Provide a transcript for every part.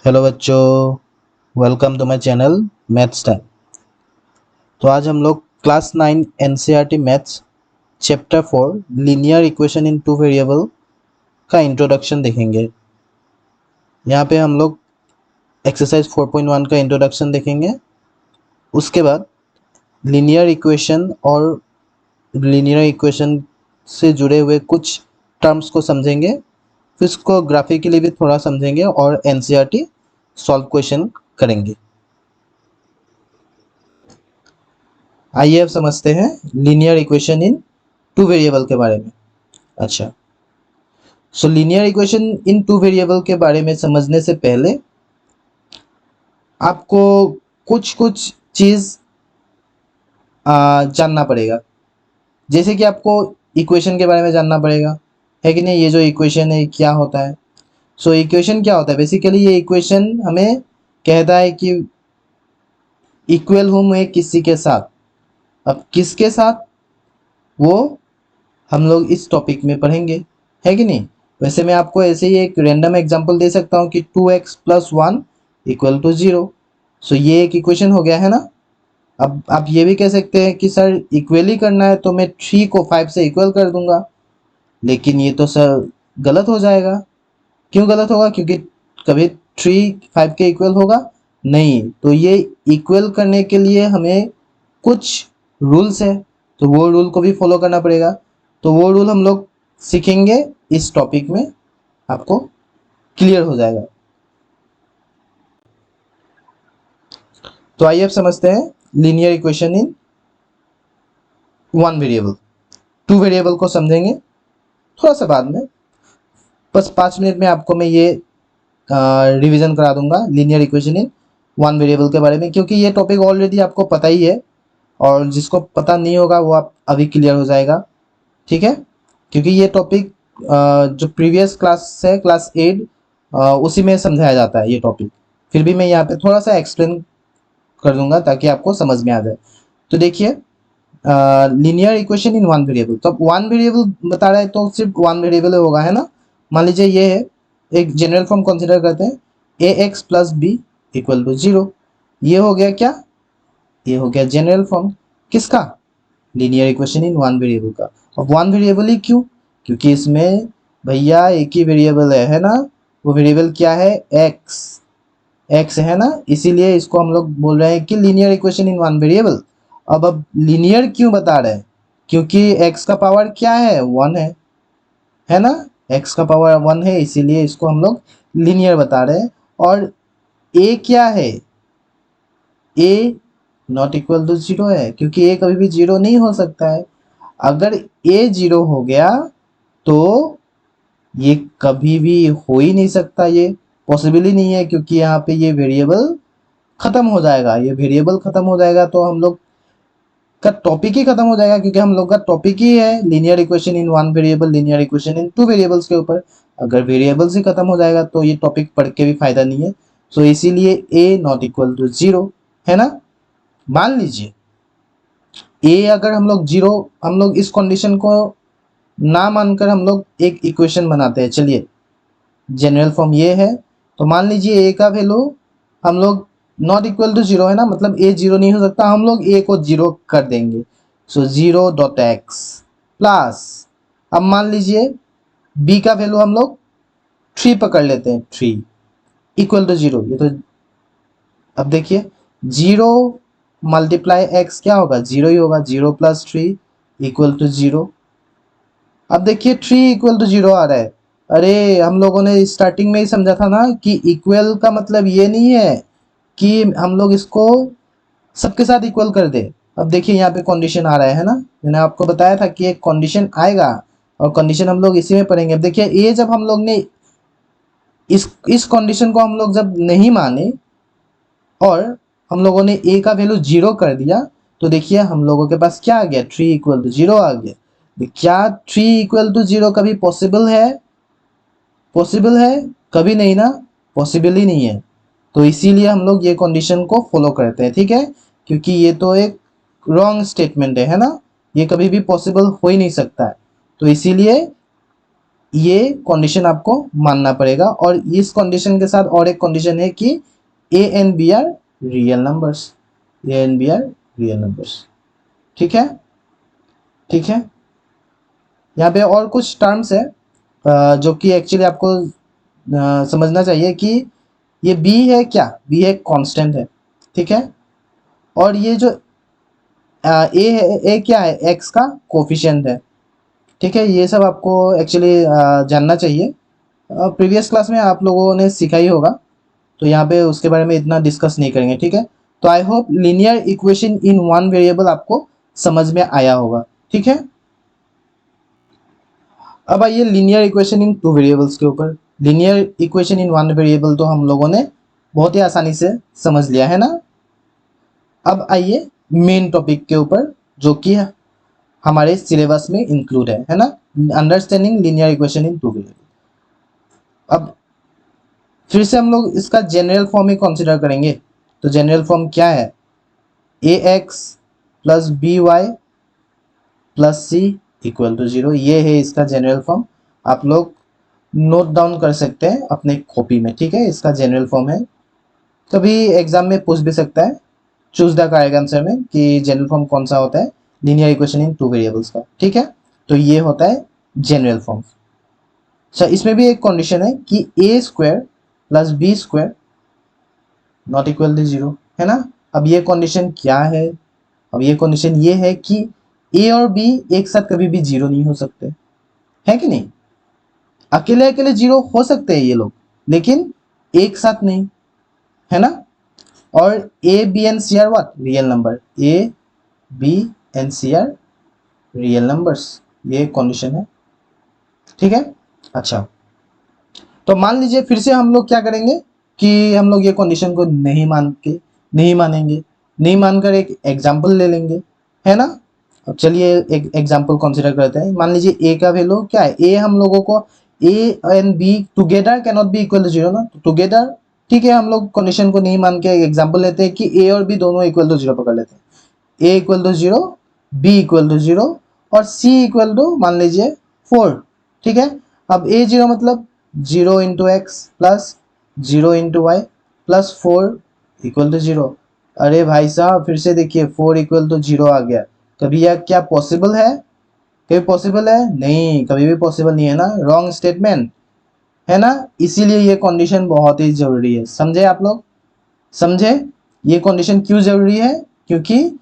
Hello बच्चों, welcome to my channel maths time. तो आज हम लोग class 9 NCERT maths chapter 4 linear equation in two variable का इंट्रोडक्शन देखेंगे। यहाँ पे हम लोग एक्सरसाइज 4.1 का इंट्रोडक्शन देखेंगे। उसके बाद लीनियर इक्वेशन और लीनियर इक्वेशन से जुड़े हुए कुछ टर्म्स को समझेंगे, फिर उसको ग्राफिकली भी थोड़ा समझेंगे और एनसीईआरटी सॉल्व क्वेश्चन करेंगे। आइए अब समझते हैं linear equation in two variable के बारे में। अच्छा, सो linear equation in two variable के बारे में समझने से पहले आपको कुछ कुछ चीज़ जानना पड़ेगा। जैसे कि आपको इक्वेशन के बारे में जानना पड़ेगा, है कि नहीं। ये जो इक्वेशन है क्या होता है। सो इक्वेशन क्या होता है, बेसिकली ये इक्वेशन हमें कहता है कि इक्वल हूँ मैं किसी के साथ। अब किसके साथ, वो हम लोग इस टॉपिक में पढ़ेंगे, है कि नहीं। वैसे मैं आपको ऐसे ही एक रैंडम एग्जांपल दे सकता हूँ कि 2x + 1 = 0। सो ये एक इक्वेशन हो गया है ना। अब आप ये भी कह सकते हैं कि सर इक्वली करना है तो मैं 3 को 5 से इक्वल कर दूंगा, लेकिन ये तो सर गलत हो जाएगा। क्यों गलत होगा, क्योंकि कभी 3 5 के इक्वल होगा नहीं। तो ये इक्वल करने के लिए हमें कुछ रूल्स है, तो वो रूल को भी फॉलो करना पड़ेगा। तो वो रूल हम लोग सीखेंगे इस टॉपिक में, आपको क्लियर हो जाएगा। तो आइए अब समझते हैं linear equation in one variable. Two variable को समझेंगे थोड़ा सा बाद में, बस 5 मिनट में आपको मैं ये रिवीजन करा दूंगा linear equation in one variable के बारे में, क्योंकि ये टॉपिक ऑलरेडी आपको पता ही है और जिसको पता नहीं होगा वो आप अभी क्लियर हो जाएगा, ठीक है। क्योंकि ये टॉपिक जो प्रीवियस क्लास है क्लास 8 उसी में समझाया जाता है ये टॉपिक। फिर भी मैं यहाँ पे थोड़ा सा एक्सप्लेन कर दूंगा ताकि आपको समझ में आ जाए। तो देखिए, linear equation in one variable, तो अब वन वेरिएबल बता रहा है तो सिर्फ वन वेरिएबल होगा, है ना। मान लीजिए ये है, एक जनरल फॉर्म कंसिडर करते हैं, ax + b = 0। ये हो गया क्या, ये हो गया जनरल फॉर्म किसका, linear equation in one variable का। अब वन वेरिएबल ही क्यों, क्योंकि इसमें भैया एक ही वेरिएबल है ना। वो वेरिएबल क्या है, x। x है ना, इसीलिए इसको हम लोग बोल रहे हैं कि linear equation in one variable. अब लीनियर क्यों बता रहे हैं, क्योंकि x का पावर क्या है, 1 है ना। x का पावर 1 है, इसीलिए इसको हम लोग लीनियर बता रहे हैं। और a क्या है, a ≠ 0 है, क्योंकि a कभी भी 0 नहीं हो सकता है। अगर a 0 हो गया तो ये कभी भी हो ही नहीं सकता, ये पॉसिबल ही नहीं है, क्योंकि यहाँ पे ये वेरिएबल खत्म हो जाएगा। ये वेरिएबल खत्म हो जाएगा तो हम लोग का टॉपिक ही खत्म हो जाएगा, क्योंकि हम लोग का टॉपिक ही है linear equation in one variable, linear equation in two variables के ऊपर। अगर वेरिएबल्स ही खत्म हो जाएगा तो ये टॉपिक पढ़ के भी फायदा नहीं है। सो इसीलिए a ≠ 0, है ना। मान लीजिए a अगर हम लोग 0, हम लोग इस कंडीशन को ना मानकर हम लोग एक इक्वेशन बनाते हैं। चलिए, जनरल फॉर्म ये है, तो मान लीजिए a का वैल्यू हम लोग ≠ 0 है ना, मतलब a 0 नहीं हो सकता, हम लोग a को 0 कर देंगे। सो 0.x प्लस, अब मान लीजिए b का वैल्यू हम लोग 3 पकड़ लेते हैं, 3 = 0। ये तो अब देखिए 0 × x क्या होगा, 0 ही होगा। 0 + 3 = 0। अब देखिए 3 = 0 आ रहा है। अरे हम लोगों ने स्टार्टिंग में ही समझा था ना कि इक्वल का मतलब ये नहीं है कि हम लोग इसको सबके साथ इक्वल कर दे। अब देखिए यहाँ पे कंडीशन आ रहा है ना, मैंने आपको बताया था कि एक कंडीशन आएगा और कंडीशन हम लोग इसी में पढ़ेंगे। अब देखिए ये जब हम लोग ने इस कंडीशन को हम लोग जब नहीं माने और हम लोगों ने a का वैल्यू 0 कर दिया, तो देखिए हम लोगों के पास क्या आ गया, 3 = 0 आ गया। क्या 3 = 0 कभी पॉसिबल है, पॉसिबल है कभी नहीं ना, पॉसिबल ही नहीं है। तो इसीलिए हम लोग ये कंडीशन को फॉलो करते हैं, ठीक है। क्योंकि ये तो एक रॉन्ग स्टेटमेंट है ना, ये कभी भी पॉसिबल हो ही नहीं सकता है। तो इसीलिए ये कंडीशन आपको मानना पड़ेगा, और इस कंडीशन के साथ और एक कंडीशन है कि a and b are real numbers, a and b are real numbers. ठीक है, ठीक है। यहाँ पे और कुछ टर्म्स है जो कि एक्चुअली आपको समझना चाहिए कि ये b है क्या, b एक कांस्टेंट है, ठीक है। और ये जो a है, a क्या है, x का कोफिशिएंट है, ठीक है। ये सब आपको एक्चुअली जानना चाहिए। प्रीवियस क्लास में आप लोगों ने सीखा ही होगा, तो यहाँ पे उसके बारे में इतना डिस्कस नहीं करेंगे, ठीक है। तो I hope linear equation in one variable आपको समझ में आया होगा, ठीक है। अब आइए linear equation in two variables के ऊपर। Linear equation in one variable तो हम लोगों ने बहुत ही आसानी से समझ लिया है ना। अब आइए मेन टॉपिक के ऊपर, जो कि हमारे सिलेबस में इंक्लूड है ना, understanding linear equation in two variable. अब फिर से हम लोग इसका जनरल फॉर्म ही कंसिडर करेंगे। तो जनरल फॉर्म क्या है, a x plus b y plus c equal to 0, ये है इसका जनरल फॉर्म। आप लोग नोट डाउन कर सकते हैं अपने कॉपी में, ठीक है। इसका जनरल फॉर्म है, कभी एग्जाम में पूछ भी सकता है चूज द करेक्ट आंसर में कि जनरल फॉर्म कौन सा होता है linear equation in two variables का, ठीक है। तो ये होता है जनरल फॉर्म। अच्छा, इसमें भी एक कंडीशन है कि a square plus b square not equal to 0, है ना। अब ये कंडीशन क्या है, अब ये कंडीशन ये है कि ए और बी एक साथ कभी भी 0 नहीं हो सकते, है कि नहीं। अकेले अकेले 0 हो सकते हैं ये लोग, लेकिन एक साथ नहीं, है ना। और a b and c are what, real number, a b and c are real numbers, ये कंडीशन है, ठीक है। अच्छा, तो मान लीजिए फिर से हम लोग क्या करेंगे कि हम लोग ये कंडीशन को नहीं मानेंगे, नहीं मानकर एक एग्जांपल ले लेंगे, है ना। अब चलिए एक एग्जांपल कंसीडर करते हैं। मान लीजिए ए का वैल्यू क्या है, ए हम लोगों को a and b together can not be equal to 0 ना, टुगेदर, ठीक है। हम लोग कंडीशन को नहीं मान के एक एग्जांपल लेते हैं कि ए और बी दोनों इक्वल टू 0 पकड़ लेते हैं। A equal to 0, b equal to 0 और सी इक्वल टू मान लीजिए 4, ठीक है। अब ए 0 मतलब 0 into x plus 0 into y plus 4 equal to 0। अरे भाई साहब फिर से देखिए 4 इक्वल टू 0 आ गया। कभी यह क्या पॉसिबल है, कभी पॉसिबल है नहीं, कभी भी पॉसिबल नहीं है ना, रॉन्ग स्टेटमेंट है ना। इसीलिए ये कंडीशन बहुत ही जरूरी है, समझे आप लोग, समझे। ये कंडीशन क्यों जरूरी है, क्योंकि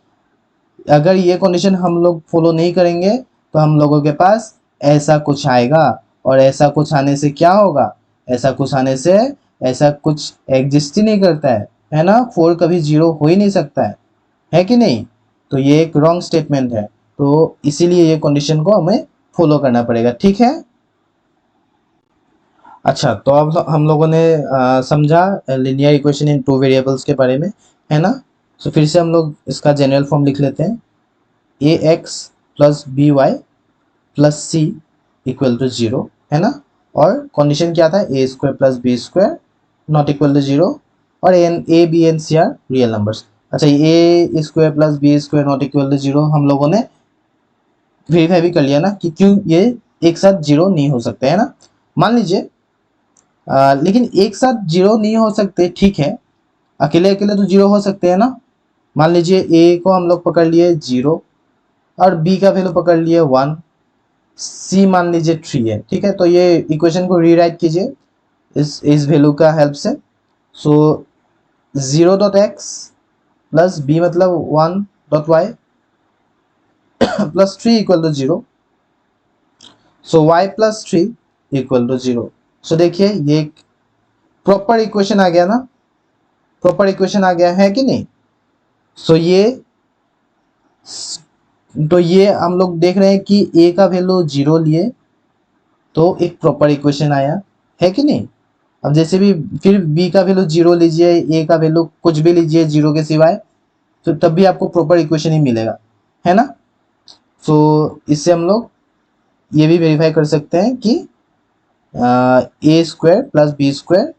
अगर ये कंडीशन हम लोग फॉलो नहीं करेंगे तो हम लोगों के पास ऐसा कुछ आएगा, और ऐसा कुछ आने से क्या होगा, ऐसा कुछ आने से ऐसा कुछ एग्जिस्ट ही नहीं करता है ना। 4 कभी 0 हो ही नहीं सकता है कि नहीं। तो ये एक रॉन्ग स्टेटमेंट है, तो इसीलिए ये कंडीशन को हमें फॉलो करना पड़ेगा, ठीक है। अच्छा, तो अब हम लोगों ने समझा linear equation in two variables के बारे में, है ना। तो फिर से हम लोग इसका जनरल फॉर्म लिख लेते हैं, a x plus b y plus c equal to 0, है ना। और कंडीशन क्या था, a square plus b square not equal to 0, और and a b and c are real numbers. अच्छा, a square plus b square not equal to 0 हम लोगों ने वेरीफाई भी कर लिया ना कि क्यों ये एक साथ 0 नहीं हो सकते, है ना। मान लीजिए लेकिन एक साथ 0 नहीं हो सकते, ठीक है। अकेले अकेले तो 0 हो सकते हैं ना। मान लीजिए ए को हम लोग पकड़ लिए 0 और बी का वैल्यू पकड़ लिए 1, सी मान लीजिए 3 है, ठीक है। तो ये इक्वेशन को रीराइट कीजिए इस वैल्यू का हेल्प से। सो 0.x प्लस बी मतलब 1.y plus 3 equal to 0। So y plus 3 equal to 0। So देखिए ये एक प्रॉपर इक्वेशन आ गया ना, प्रॉपर इक्वेशन आ गया है कि नहीं। सो ये हम लोग देख रहे हैं कि a का वैल्यू 0 लिए तो एक प्रॉपर इक्वेशन आया, है कि नहीं। अब जैसे भी फिर b का वैल्यू 0 लीजिए, a का वैल्यू कुछ भी लीजिए 0 के सिवाय, तो तब भी आपको प्रॉपर इक्वेशन ही मिलेगा, है ना। सो इससे हम लोग ये भी वेरीफाई कर सकते हैं कि a square plus b square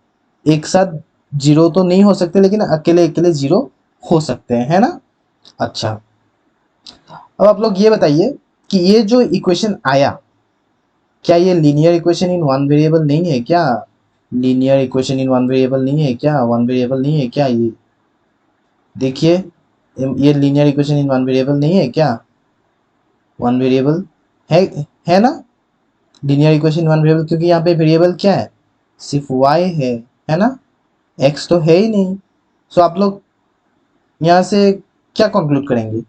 एक साथ 0 तो नहीं हो सकते, लेकिन अकेले अकेले 0 हो सकते हैं, है ना। अच्छा, अब आप लोग ये बताइए कि ये जो इक्वेशन आया, क्या ये linear equation in one variable नहीं है क्या? Linear equation in one variable नहीं है क्या? वन वेरिएबल नहीं है क्या? ये देखिए, ये linear equation in one variable नहीं है क्या? वन वेरिएबल है ना लीनियर इक्वेशन वन वेरिएबल, क्योंकि यहाँ पे वेरिएबल क्या है? सिर्फ y है ना? x तो है ही नहीं। सो आप लोग यहाँ से क्या कंक्लूड करेंगे?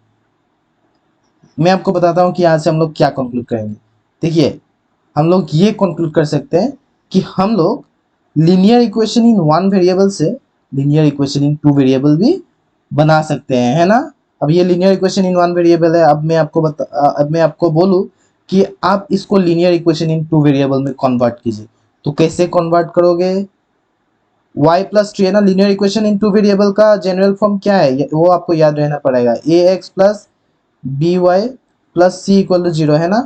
मैं आपको बताता हूँ कि यहाँ से हम लोग क्या कंक्लूड करेंगे। देखिए, हम लोग ये कंक्लूड कर सकते हैं कि हम लोग linear equation in one variable से linear equation in two variable भी बना सकते हैं, है ना? अब ये linear equation in one variable है। अब मैं आपको बोलूँ कि आप इसको linear equation in two variable में कन्वर्ट कीजिए, तो कैसे कन्वर्ट करोगे? y प्लस ट्री है ना, linear equation in two variable का जनरल फॉर्म क्या है वो आपको याद रहना पड़ेगा। A x plus b y plus c equal to zero, है ना?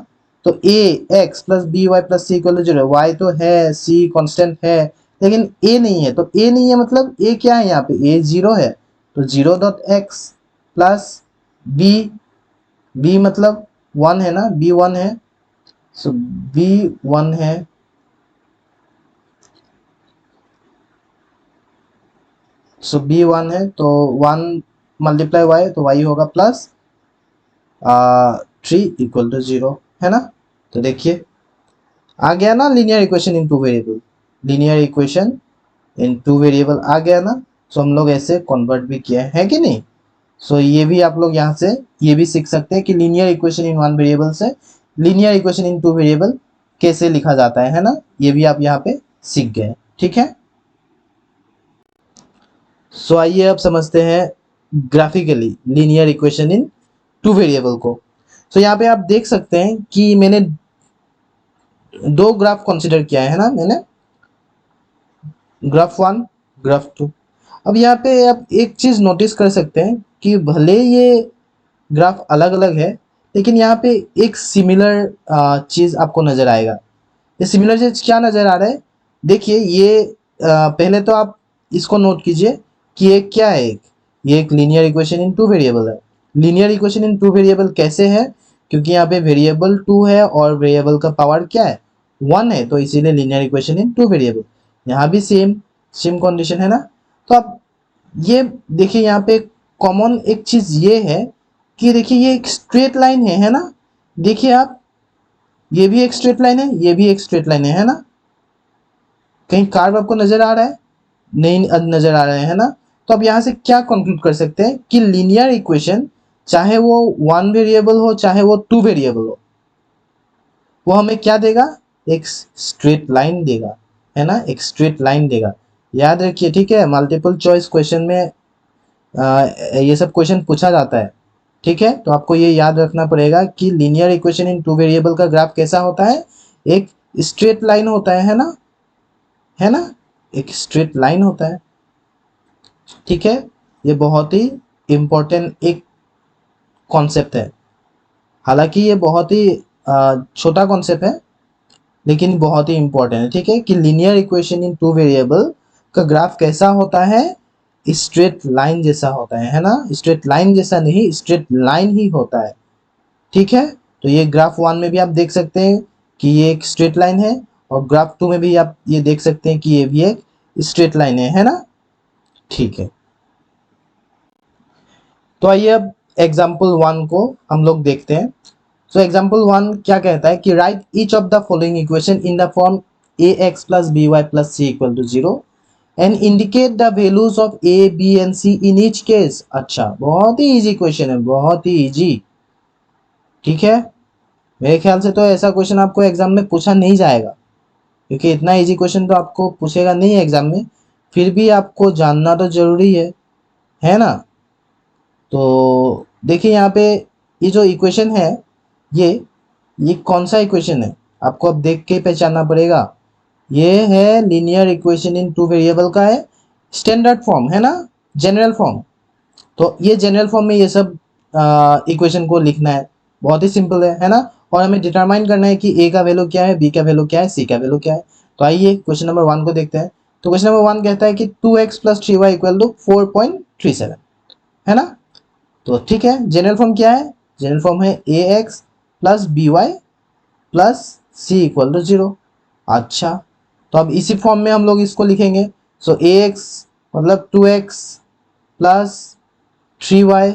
तो a x plus b y plus c equal to zero, y तो है, सी कांस्टेंट है, लेकिन ए नहीं है। तो ए नहीं है मतलब ए क्या है यहाँ पे? ए जीरो है, तो zero dot x plus b, b मतलब वन है ना, बी वन है, सो बी वन है, सो बी वन है, तो वन मल्टीप्लाई वाई, तो वाई होगा plus three equal to zero, है ना? तो देखिए आ गया ना linear equation in two variable, linear equation in two variable आ गया ना। सो हम लोग ऐसे कन्वर्ट भी किया है कि नहीं? सो ये भी आप लोग यहाँ से ये भी सीख सकते हैं कि linear equation in one variable से linear equation in two variable कैसे लिखा जाता है ना? ये भी आप यहाँ पे सीख गए, ठीक है? सो आइए अब समझते हैं graphically linear equation in two variable को। सो यहाँ पे आप देख सकते हैं कि मैंने दो ग्राफ कंसिडर किया है ना, मैंने ग्राफ वन, ग्राफ टू। अब यहाँ पे आप एक चीज नोटिस कर सकते हैं कि भले ये ग्राफ अलग अलग है, लेकिन यहाँ पे एक सिमिलर चीज आपको नजर आएगा। ये सिमिलर चीज क्या नजर आ रहा है? देखिए ये पहले तो आप इसको नोट कीजिए कि ये क्या है, ये एक linear equation in two variable है। Linear equation in two variable कैसे है? क्योंकि यहाँ पे वेरिएबल टू है और वेरिएबल का पावर क्या है? वन है, तो इसीलिए linear equation in two variable. यहाँ भी सेम सेम कंडीशन है ना। तो आप ये देखिए, यहाँ पे कॉमन एक चीज ये है कि देखिए ये एक स्ट्रेट लाइन है ना? देखिए आप, ये भी एक स्ट्रेट लाइन है, ये भी एक स्ट्रेट लाइन है ना? कहीं कार्व आपको नजर आ रहा है? नहीं नजर आ रहे हैं ना? तो अब यहाँ से क्या कंक्लूड कर सकते हैं कि लीनियर इक्वेशन चाहे वो वन वेरिएबल हो चाहे वो टू वेरिएबल हो, वो हमें क्या देगा? एक स्ट्रेट लाइन देगा, है ना? एक स्ट्रेट लाइन देगा। याद रखिए, ठीक है? मल्टीपल चॉइस क्वेश्चन में ये सब क्वेश्चन पूछा जाता है, ठीक है? तो आपको ये याद रखना पड़ेगा कि linear equation in two variable का ग्राफ कैसा होता है? एक स्ट्रेट लाइन होता है ना? है ना? एक स्ट्रेट लाइन होता है, ठीक है? ये बहुत ही इंपॉर्टेंट एक कॉन्सेप्ट है। हालांकि ये बहुत ही छोटा कॉन्सेप्ट है, लेकिन बहुत ही इंपॉर्टेंट है, ठीक है? कि linear equation in two variable का ग्राफ कैसा होता है? स्ट्रेट लाइन जैसा होता है ना? स्ट्रेट लाइन जैसा नहीं, स्ट्रेट लाइन ही होता है, ठीक है? तो ये ग्राफ वन में भी आप देख सकते हैं कि ये एक स्ट्रेट लाइन है, और ग्राफ टू में भी आप ये देख सकते हैं कि ये भी एक स्ट्रेट लाइन है ना? ठीक है। तो आइए अब एग्जाम्पल वन को हम लोग देखते हैं। सो एग्जाम्पल वन क्या कहता है कि write each of the following equation in the form a x plus b y plus c equal to zero and indicate the values of a b and c in each case. अच्छा, बहुत ही easy question है, बहुत ही easy, ठीक है? मेरे ख्याल से तो ऐसा क्वेश्चन आपको एग्जाम में पूछा नहीं जाएगा, क्योंकि इतना इजी क्वेश्चन तो आपको पूछेगा नहीं एग्जाम में। फिर भी आपको जानना तो जरूरी है ना? तो देखिए यहाँ पे ये जो इक्वेशन है, ये कौन सा इक्वेशन है? आपको अब देख के पहचानना पड़ेगा। ये है linear equation in two variable का है स्टैंडर्ड फॉर्म, है ना? General form. तो ये जनरल फॉर्म में ये सब इक्वेशन को लिखना है, बहुत ही सिंपल है ना? और हमें डिटरमाइन करना है कि ए का वैल्यू क्या है, बी का वैल्यू क्या है, सी का वैल्यू क्या है। तो आइए क्वेश्चन नंबर वन को देखते हैं। तो क्वेश्चन नंबर वन कहता है कि 2x plus 3y equal to 4.37, है ना? तो ठीक है, जनरल फॉर्म क्या है? जनरल फॉर्म है a x plus b y plus c equal to 0। अच्छा, तो अब इसी फॉर्म में हम लोग इसको लिखेंगे। सो ए एक्स मतलब 2x प्लस 3y।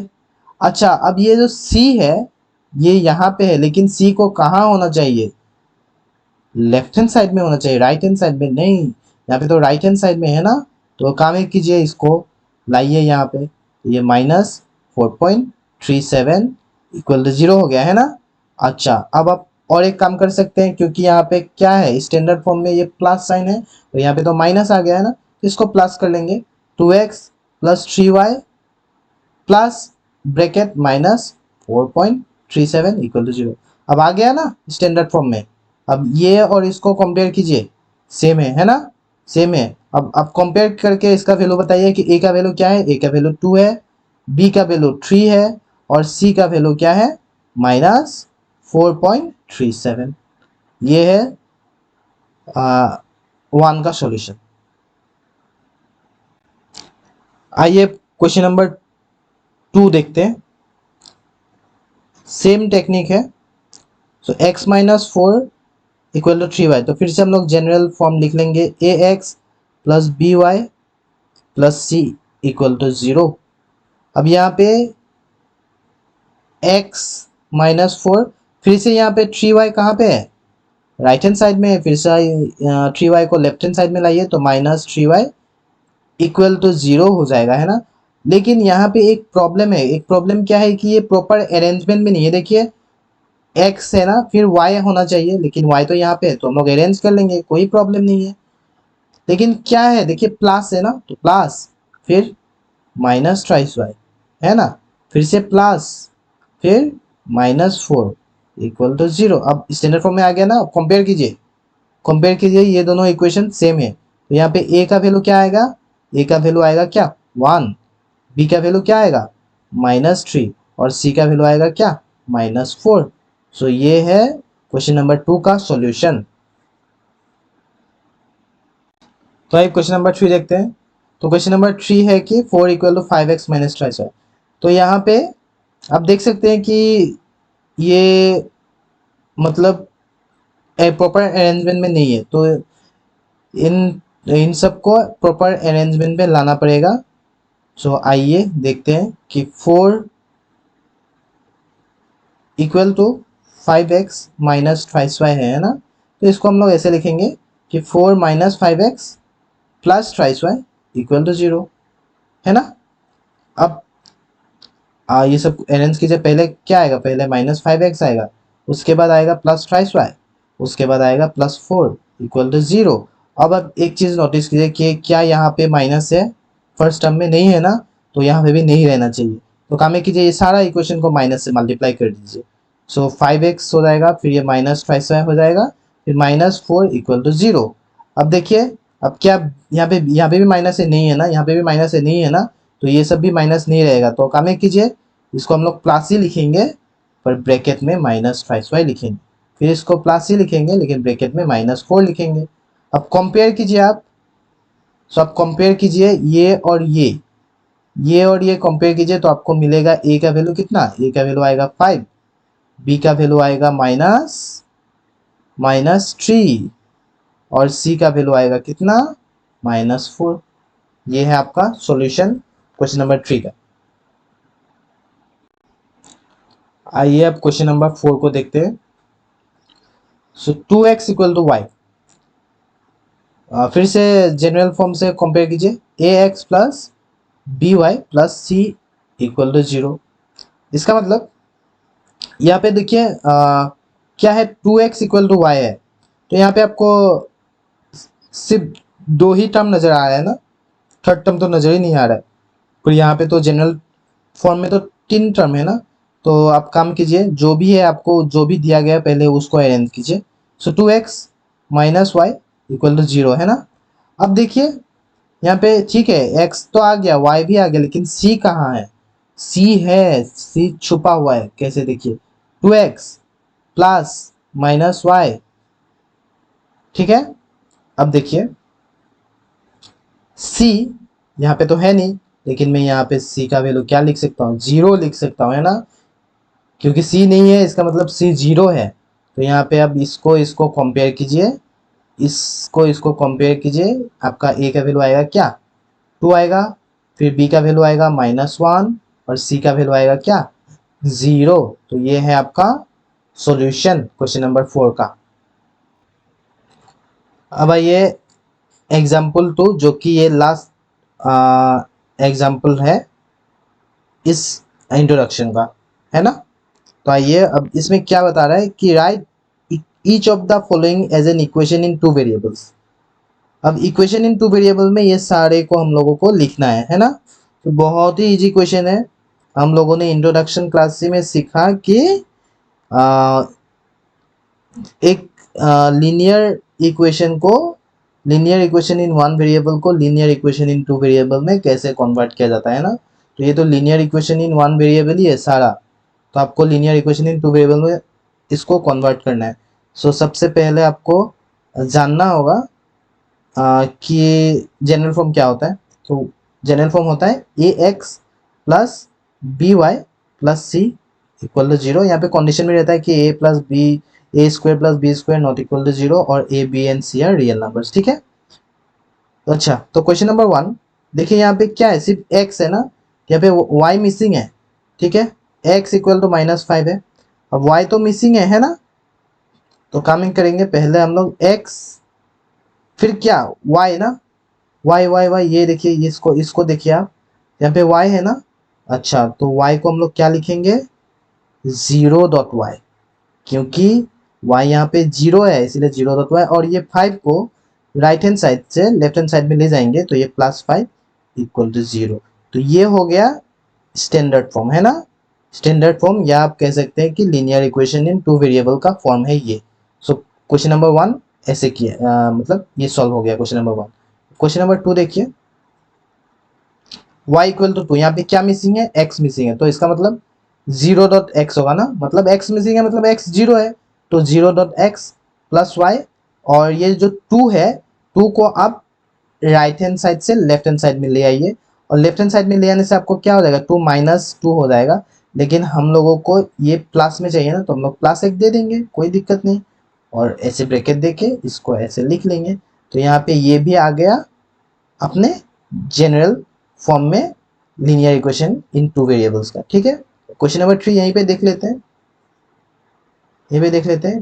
अच्छा, अब ये जो c है ये यहाँ पे है, लेकिन c को कहाँ होना चाहिए? लेफ्ट हैंड साइड में होना चाहिए, राइट हैंड साइड में नहीं। यहाँ पे तो राइट हैंड साइड में है ना, तो काम एक कीजिए, इसको लाइए यहाँ पे। ये -4.37 इक्वल टू 0 हो गया है ना। अच्छा, अब आप और एक काम कर सकते हैं, क्योंकि यहाँ पे क्या है, स्टैंडर्ड फॉर्म में ये प्लस साइन है, तो यहाँ पे तो माइनस आ गया है ना, तो इसको प्लस कर लेंगे। 2x plus 3y plus bracket -4.37 equal to 0। अब आ गया ना स्टैंडर्ड फॉर्म में। अब ये और इसको कंपेयर कीजिए, सेम है ना, सेम है। अब कंपेयर करके इसका वैल्यू बताइए कि ए का वैल्यू क्या है। ए का वैल्यू 2 है, बी का वैल्यू 3 है, और सी का वैल्यू क्या है? -4.37। ये है 1 का सॉल्यूशन। आइए क्वेश्चन नंबर 2 देखते हैं। सेम टेक्निक है। So x minus 4 equal to 3y, तो फिर से हम लोग जनरल फॉर्म लिख लेंगे, a x plus b y plus c equal to 0। अब यहाँ पे x माइनस 4, फिर से यहाँ पे 3y कहाँ पे है? राइट हैंड साइड में है। फिर से 3y को लेफ्ट हैंड साइड में लाइए, तो -3y इक्वल टू 0 हो जाएगा, है ना। लेकिन यहाँ पे एक प्रॉब्लम है। एक प्रॉब्लम क्या है कि ये प्रॉपर अरेंजमेंट में नहीं है। देखिए x है ना, फिर y होना चाहिए, लेकिन y तो यहाँ पे है, तो हम लोग अरेंज कर लेंगे, कोई प्रॉब्लम नहीं है। लेकिन क्या है, देखिए प्लस है ना, तो प्लस फिर -3y है ना, फिर से प्लस, फिर -4 इक्वल टू 0। अब स्टैंडर्ड फॉर्म में आ गया ना। अब कंपेयर कीजिए, कंपेयर कीजिए, ये दोनों इक्वेशन सेम है। तो यहाँ पे a का वैल्यू क्या आएगा? a का वैल्यू आएगा क्या? 1। b का वैल्यू क्या आएगा? -3। और c का वैल्यू आएगा क्या? -4। सो ये है क्वेश्चन नंबर 2 का सॉल्यूशन। तो आइए क्वेश्चन नंबर 3 देखते हैं। तो क्वेश्चन नंबर 3 है कि 4 equal to 5x minus 3y। तो यहाँ पे आप देख सकते हैं कि ये मतलब प्रॉपर अरेंजमेंट में नहीं है, तो इन इन सबको प्रॉपर अरेंजमेंट में लाना पड़ेगा। सो आइए देखते हैं कि 4 equal to 5x minus 5y है ना, तो इसको हम लोग ऐसे लिखेंगे कि 4 minus 5x plus 5y equal to 0, है ना। अब ये सब अरेंज कीजिए। पहले क्या आएगा? पहले -5x आएगा, उसके बाद आएगा +5y, उसके बाद आएगा +4 इक्वल टू 0। अब एक चीज़ नोटिस कीजिए कि क्या यहाँ पे माइनस है? फर्स्ट टर्म में नहीं है ना, तो यहाँ पे भी नहीं रहना चाहिए। तो काम कीजिए, ये सारा इक्वेशन को माइनस से मल्टीप्लाई कर दीजिए। सो 5x हो जाएगा, फिर ये -5y हो जाएगा, फिर -4 इक्वल टू 0। अब देखिए, अब क्या यहाँ पे भी माइनस है नहीं है ना, यहाँ पे भी माइनस है नहीं है ना, तो ये सब भी माइनस नहीं रहेगा। तो काम कीजिए, इसको हम लोग प्लस ही लिखेंगे, पर ब्रैकेट में -5y लिखेंगे। फिर इसको प्लस ही लिखेंगे, लेकिन ब्रैकेट में -4 लिखेंगे। अब कंपेयर कीजिए आप। सो आप कंपेयर कीजिए ये और ये और ये कंपेयर कीजिए, तो आपको मिलेगा a का वैल्यू कितना? a का वैल्यू आएगा 5, b का वैल्यू आएगा -3, और c का वैल्यू आएगा कितना? -4। ये है आपका सॉल्यूशन क्वेश्चन नंबर 3 का। आइए अब क्वेश्चन नंबर 4 को देखते हैं। सो 2x इक्वल टू वाई, फिर से जनरल फॉर्म से कंपेयर कीजिए, ax plus b y plus c equal to 0। इसका मतलब यहाँ पे देखिए क्या है, 2x इक्वल टू वाई है, तो यहाँ पे आपको सिर्फ 2 ही टर्म नजर आ रहा है ना, थर्ड टर्म तो नजर ही नहीं आ रहा है। फिर यहाँ पे तो जनरल फॉर्म में तो 3 टर्म है ना, तो आप काम कीजिए, जो भी है आपको जो भी दिया गया है पहले उसको अरेंज कीजिए। So 2x minus y equal to 0 है ना। अब देखिए यहाँ पे ठीक है, x तो आ गया, y भी आ गया, लेकिन c कहाँ है? c है, c छुपा हुआ है। कैसे? देखिए 2x प्लस माइनस वाई, ठीक है। अब देखिए c यहाँ पे तो है नहीं, लेकिन मैं यहाँ पे c का वैल्यू क्या लिख सकता हूँ? 0 लिख सकता हूँ, है ना, क्योंकि c नहीं है, इसका मतलब c 0 है। तो यहाँ पे अब इसको कंपेयर कीजिए, इसको कंपेयर कीजिए, आपका ए का वैल्यू आएगा क्या, 2 आएगा, फिर बी का वैल्यू आएगा -1 और सी का वैल्यू आएगा क्या, 0। तो ये है आपका सॉल्यूशन क्वेश्चन नंबर 4 का। अब आइए एग्जाम्पल 2, जो कि ये लास्ट एग्जाम्पल है इस इंट्रोडक्शन का, है ना। तो आइए अब इसमें क्या बता रहा है कि write each of the following as an equation in 2 variables. अब इक्वेशन इन 2 वेरिएबल में ये सारे को हम लोगों को लिखना है ना। तो बहुत ही इजी क्वेश्चन है। हम लोगों ने इंट्रोडक्शन क्लास में सीखा कि एक लीनियर इक्वेशन इन 1 वेरिएबल को लीनियर इक्वेशन इन 2 वेरिएबल में कैसे कन्वर्ट किया जाता है ना। तो ये तो लीनियर इक्वेशन इन 1 वेरिएबल ही है सारा, तो आपको लीनियर इक्वेशन इन 2 वेरिएबल में इसको कन्वर्ट करना है। सो सबसे पहले आपको जानना होगा कि जनरल फॉर्म क्या होता है। तो जनरल फॉर्म होता है ax plus by plus c equal to 0। यहाँ पे कंडीशन में रहता है कि a square plus b square not equal to 0 और a b and c are real numbers, ठीक है। अच्छा, तो क्वेश्चन नंबर 1 देखिए, यहाँ पे क्या है, सिर्फ x है ना, यहाँ पे y मिसिंग है, ठीक है। x इक्वल टू -5 है, अब y तो मिसिंग है ना। तो काम करेंगे, पहले हम लोग x फिर क्या y ना, y ये देखिए, इसको देखिए आप, यहाँ पे y है ना। अच्छा, तो y को हम लोग क्या लिखेंगे, 0.y, क्योंकि y यहाँ पे 0 है इसलिए 0.y। और ये 5 को राइट हैंड साइड से लेफ्ट हैंड साइड में ले जाएंगे तो ये +5 इक्वल टू 0। तो ये हो गया स्टैंडर्ड फॉर्म, है ना। स्टैंडर्ड फॉर्म, या आप कह सकते हैं कि लीनियर इक्वेशन इन 2 वेरिएबल का फॉर्म है ये। सो क्वेश्चन नंबर 1 ऐसे किया, मतलब ये सॉल्व हो गया क्वेश्चन नंबर 1। क्वेश्चन नंबर 2 देखिए, y इक्वल टू 2, यहाँ पे क्या मिसिंग है, x मिसिंग है, तो इसका मतलब 0.x होगा ना, मतलब x मिसिंग है मतलब x 0 है, तो 0.x प्लस y। और ये जो 2 है, 2 को आप राइट हैंड साइड से लेफ्ट हैंड साइड में ले आइए, और लेफ्ट हैंड साइड में ले आने से आपको क्या हो जाएगा, 2 -2 हो जाएगा। लेकिन हम लोगों को ये प्लस में चाहिए ना, तो हम लोग +1 दे देंगे, कोई दिक्कत नहीं। और ऐसे ब्रैकेट देके इसको ऐसे लिख लेंगे। तो यहाँ पे ये भी आ गया अपने जनरल फॉर्म में लीनियर इक्वेशन इन 2 वेरिएबल्स का, ठीक है। क्वेश्चन नंबर 3 यहीं पे देख लेते हैं,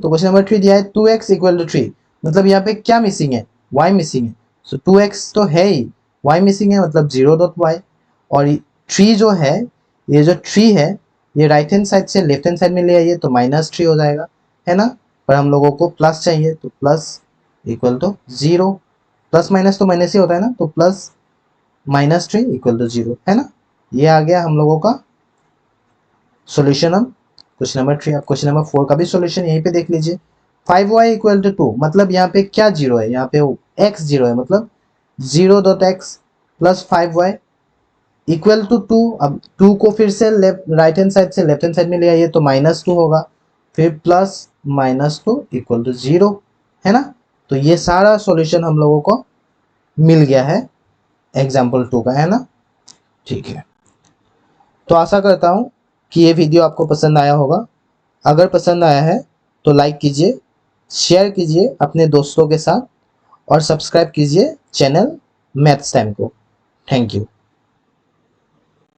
तो क्वेश्चन नंबर 3 दिया है 2x इक्वल टू 3, मतलब यहाँ पे क्या मिसिंग है, y मिसिंग है। सो 2x तो है ही, y मिसिंग है मतलब 0.y। और 3 जो है, ये जो 3 है, ये राइट हैंड साइड से लेफ्ट हैंड साइड में ले आइए तो -3 हो जाएगा, है ना। पर हम लोगों को प्लस चाहिए, तो plus equal to 0, plus minus तो माइनस ही होता है ना, तो प्लस -3 इक्वल टू 0, है ना। ये आ गया हम लोगों का सॉल्यूशन। अब क्वेश्चन नंबर 3, आप क्वेश्चन नंबर 4 का भी सॉल्यूशन यहीं पे देख लीजिए। 5y इक्वल टू 2, मतलब यहाँ पे क्या 0 है, यहाँ पे x 0 है, मतलब 0.x plus 5y equal to 2। अब 2 को फिर से राइट हैंड साइड से लेफ्ट हैंड साइड में ले आइए तो -2 होगा, फिर प्लस -2 इक्वल टू 0, है ना। तो ये सारा सॉल्यूशन हम लोगों को मिल गया है एग्जाम्पल 2 का, है ना। ठीक है, तो आशा करता हूँ कि ये वीडियो आपको पसंद आया होगा। अगर पसंद आया है तो लाइक कीजिए, शेयर कीजिए अपने दोस्तों के साथ, और सब्सक्राइब कीजिए चैनल मैथ्स टाइम को। Thank you.